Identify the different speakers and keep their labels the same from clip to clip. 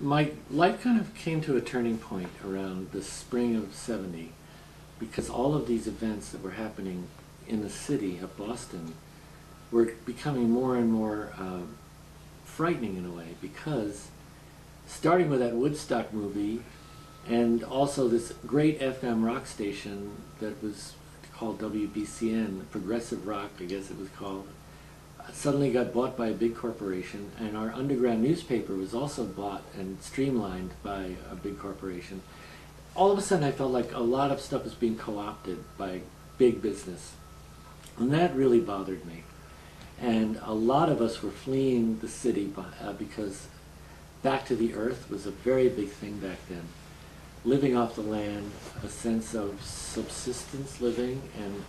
Speaker 1: My life kind of came to a turning point around the spring of '70 because all of these events that were happening in the city of Boston were becoming more and more frightening in a way, because starting with that Woodstock movie and also this great FM rock station that was called WBCN, Progressive Rock I guess it was called, suddenly got bought by a big corporation, and our underground newspaper was also bought and streamlined by a big corporation. All of a sudden I felt like a lot of stuff was being co-opted by big business, and that really bothered me. And a lot of us were fleeing the city because back to the earth was a very big thing back then. Living off the land, a sense of subsistence living, and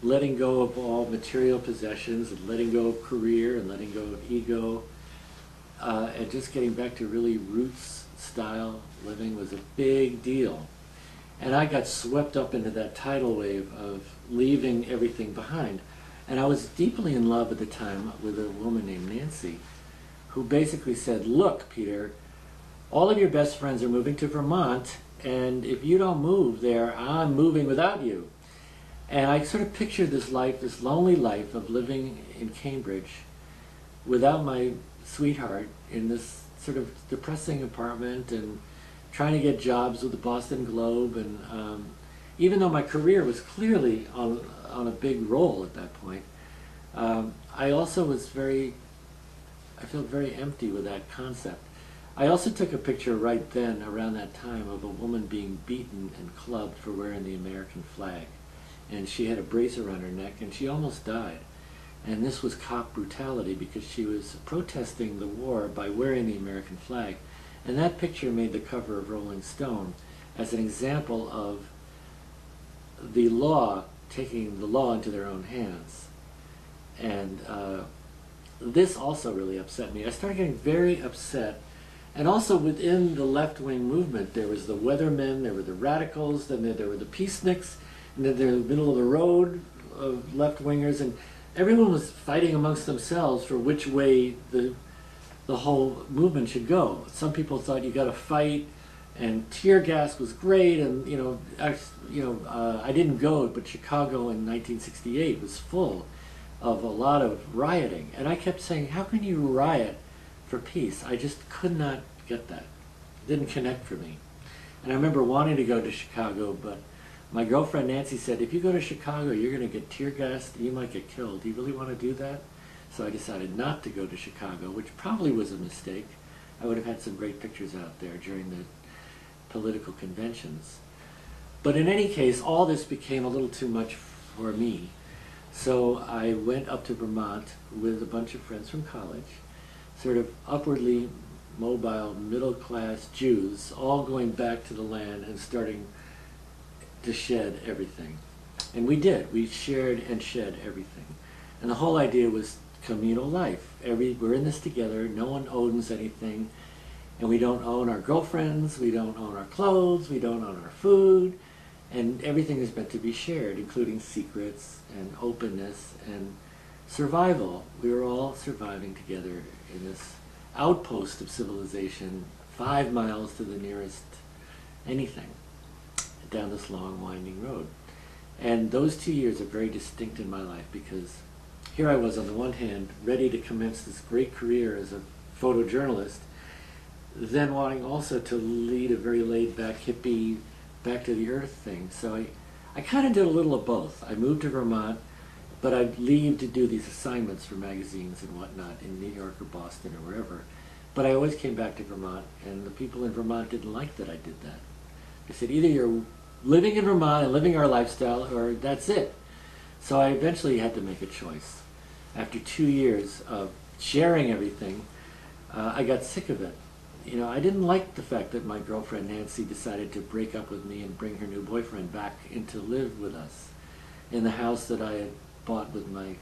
Speaker 1: letting go of all material possessions, and letting go of career, and letting go of ego, and just getting back to really roots style living was a big deal. And I got swept up into that tidal wave of leaving everything behind. And I was deeply in love at the time with a woman named Nancy, who basically said, "Look, Peter, all of your best friends are moving to Vermont, and if you don't move there, I'm moving without you." And I sort of pictured this life, this lonely life of living in Cambridge without my sweetheart in this sort of depressing apartment, and trying to get jobs with the Boston Globe. And even though my career was clearly on a big roll at that point, I also was I felt very empty with that concept. I also took a picture right then, around that time, of a woman being beaten and clubbed for wearing the American flag. And she had a bracer on her neck, and she almost died. And this was cop brutality because she was protesting the war by wearing the American flag. And that picture made the cover of Rolling Stone as an example of the law taking the law into their own hands. And this also really upset me. I started getting very upset. And also within the left-wing movement, there was the Weathermen, there were the radicals, then there were the peaceniks, and then there was the middle of the road of left-wingers, and everyone was fighting amongst themselves for which way the whole movement should go. Some people thought you got to fight, and tear gas was great, and I didn't go, but Chicago in 1968 was full of a lot of rioting, and I kept saying, how can you riot for peace? I just could not get that. It didn't connect for me. And I remember wanting to go to Chicago, but my girlfriend Nancy said, if you go to Chicago, you're going to get tear gassed, you might get killed. Do you really want to do that? So I decided not to go to Chicago, which probably was a mistake. I would have had some great pictures out there during the political conventions. But in any case, all this became a little too much for me. So I went up to Vermont with a bunch of friends from college, sort of upwardly mobile, middle-class Jews, all going back to the land and starting to shed everything. And we did. We shared and shed everything. And the whole idea was communal life. We're in this together. No one owns anything. And we don't own our girlfriends. We don't own our clothes. We don't own our food. And everything is meant to be shared, including secrets and openness and survival. We were all surviving together in this outpost of civilization, 5 miles to the nearest anything, down this long winding road. And those 2 years are very distinct in my life, because here I was on the one hand ready to commence this great career as a photojournalist, then wanting also to lead a very laid-back hippie back to the earth thing. So I kind of did a little of both. I moved to Vermont, but I'd leave to do these assignments for magazines and whatnot in New York or Boston or wherever. But I always came back to Vermont, and the people in Vermont didn't like that I did that. They said, either you're living in Vermont and living our lifestyle, or that's it. So I eventually had to make a choice. After 2 years of sharing everything, I got sick of it. I didn't like the fact that my girlfriend Nancy decided to break up with me and bring her new boyfriend back in to live with us in the house that I had bought with my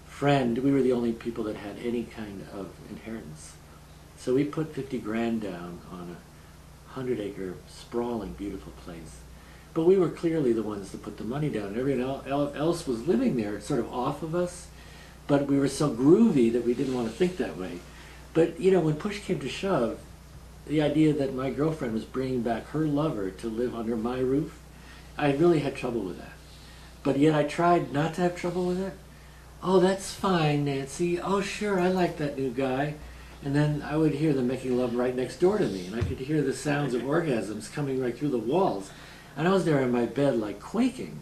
Speaker 1: friend. We were the only people that had any kind of inheritance. So we put 50 grand down on a 100-acre, sprawling, beautiful place. But we were clearly the ones that put the money down, and everyone else was living there sort of off of us, but we were so groovy that we didn't want to think that way. But when push came to shove, the idea that my girlfriend was bringing back her lover to live under my roof, I really had trouble with that. But yet I tried not to have trouble with it. Oh, that's fine, Nancy. Oh, sure, I like that new guy. And then I would hear them making love right next door to me, and I could hear the sounds of orgasms coming right through the walls. And I was there in my bed like quaking.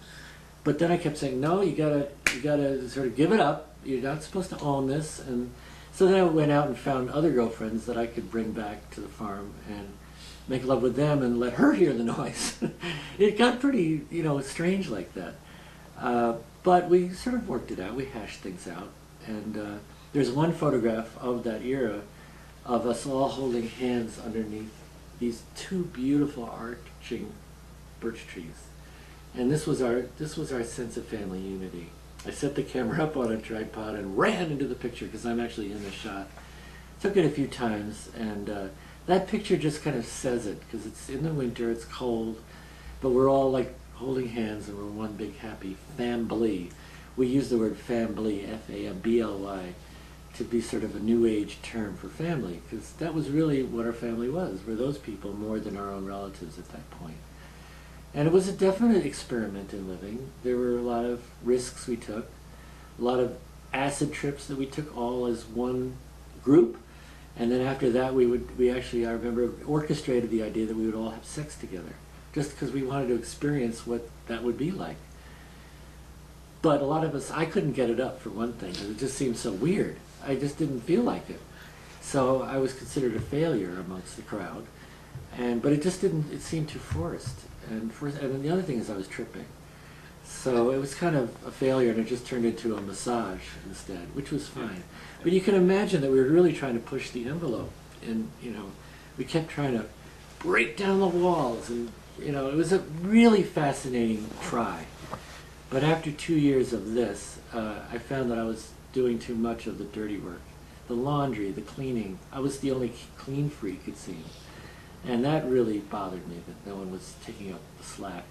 Speaker 1: But then I kept saying, no, you gotta sort of give it up. You're not supposed to own this. And so then I went out and found other girlfriends that I could bring back to the farm and make love with them and let her hear the noise. It got pretty, strange like that. But we sort of worked it out. We hashed things out. And there's one photograph of that era of us all holding hands underneath these two beautiful arching birch trees. And this was our sense of family unity. I set the camera up on a tripod and ran into the picture because I'm actually in the shot. Took it a few times, and that picture just kind of says it, because it's in the winter, it's cold, but we're all like holding hands and we're one big happy family. We use the word family, F-A-M-B-L-Y, to be sort of a new age term for family, because that was really what our family was. We're those people more than our own relatives at that point. And it was a definite experiment in living. There were a lot of risks we took, a lot of acid trips that we took all as one group. And then after that, we actually, I remember, orchestrated the idea that we would all have sex together, just because we wanted to experience what that would be like. But a lot of us, I couldn't get it up, for one thing, because it just seemed so weird. I just didn't feel like it. So I was considered a failure amongst the crowd. But it just didn't, it seemed too forced. And then the other thing is I was tripping. So it was kind of a failure, and it just turned into a massage instead, which was fine. But you can imagine that we were really trying to push the envelope. And, we kept trying to break down the walls. And, it was a really fascinating try. But after 2 years of this, I found that I was doing too much of the dirty work. The laundry, the cleaning. I was the only clean freak, it seemed. And that really bothered me, that no one was taking up the slack.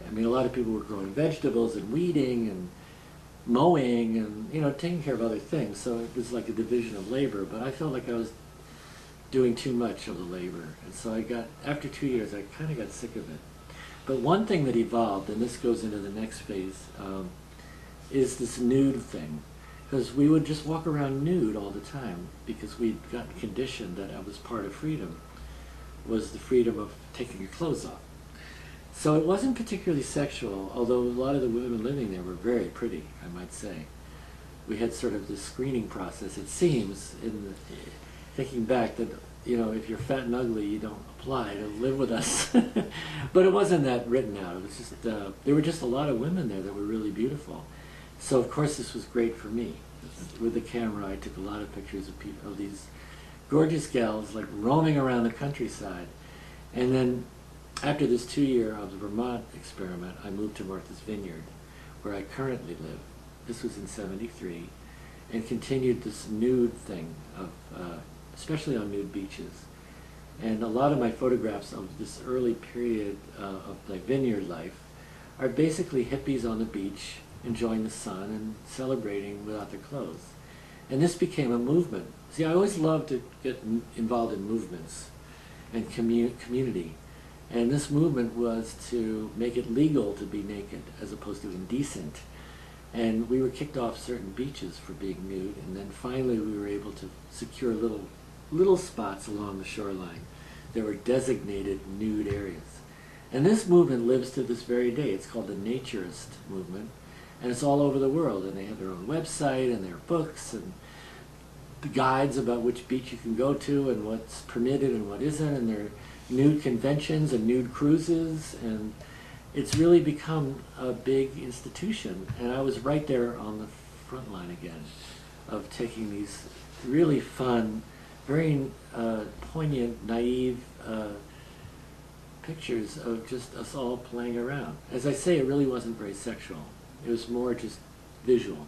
Speaker 1: I mean, a lot of people were growing vegetables and weeding and mowing and, taking care of other things. So it was like a division of labor, but I felt like I was doing too much of the labor. And so after 2 years, I kind of got sick of it. But one thing that evolved, and this goes into the next phase, is this nude thing. Because we would just walk around nude all the time, because we'd gotten conditioned that that was part of freedom, was the freedom of taking your clothes off. So it wasn't particularly sexual, although a lot of the women living there were very pretty, I might say. We had sort of this screening process. It seems, thinking back, that if you're fat and ugly, you don't apply to live with us. But it wasn't that written out. It was just there were just a lot of women there that were really beautiful. So of course this was great for me. With the camera, I took a lot of pictures of these gorgeous gals like roaming around the countryside. And then after this 2-year of the Vermont experiment, I moved to Martha's Vineyard, where I currently live. This was in '73, and continued this nude thing of especially on nude beaches. And a lot of my photographs of this early period of my vineyard life are basically hippies on the beach enjoying the sun and celebrating without their clothes. And this became a movement. See, I always loved to get involved in movements and community. And this movement was to make it legal to be naked as opposed to indecent. And we were kicked off certain beaches for being nude, and then finally we were able to secure little spots along the shoreline. There were designated nude areas. And this movement lives to this very day. It's called the Naturist movement, and it's all over the world, and they have their own website and their books and the guides about which beach you can go to and what's permitted and what isn't, and their nude conventions and nude cruises, and it's really become a big institution. And I was right there on the front line again of taking these really fun, very poignant, naive pictures of just us all playing around. As I say, it really wasn't very sexual. It was more just visual.